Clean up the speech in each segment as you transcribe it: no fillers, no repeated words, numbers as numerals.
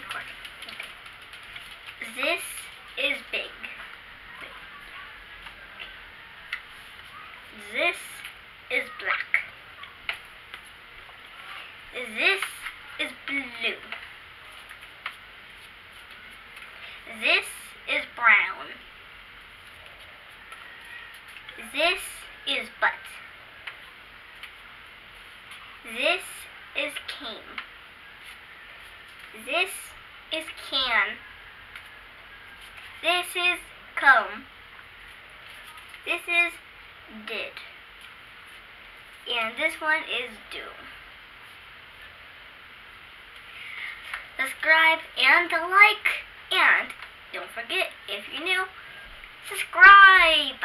record. This is big. This is black. This is blue. This is brown. This is butt. This is came. This is can. This is comb. This is did. And this one is do. Subscribe and like, and don't forget, if you're new, subscribe.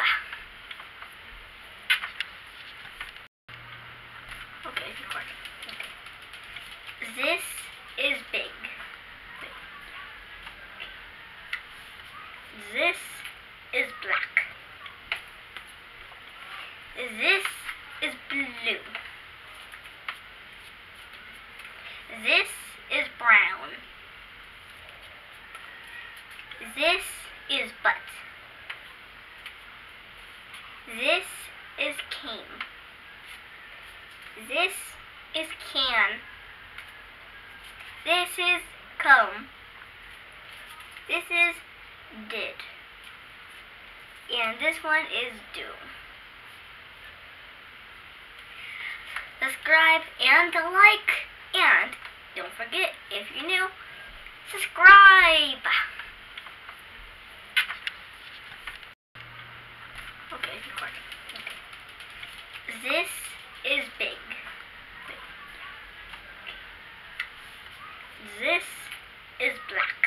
Okay, record. This is big. This is black. This is blue. This is brown. This is butt. This is came. This is can. This is comb. This is did. And this one is do. Subscribe and like, and don't forget, if you're new, subscribe. Okay, record. This is big. This is black.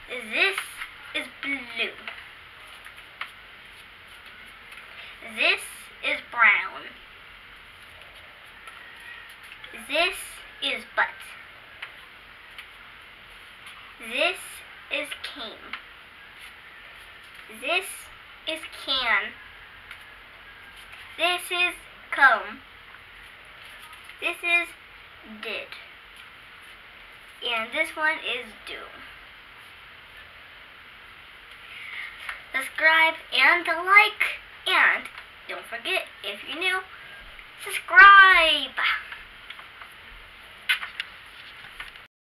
This is blue. This is brown. This is butt. This is came. This is can. This is comb. This is did. And this one is do. Subscribe and like, and don't forget, if you're new, subscribe.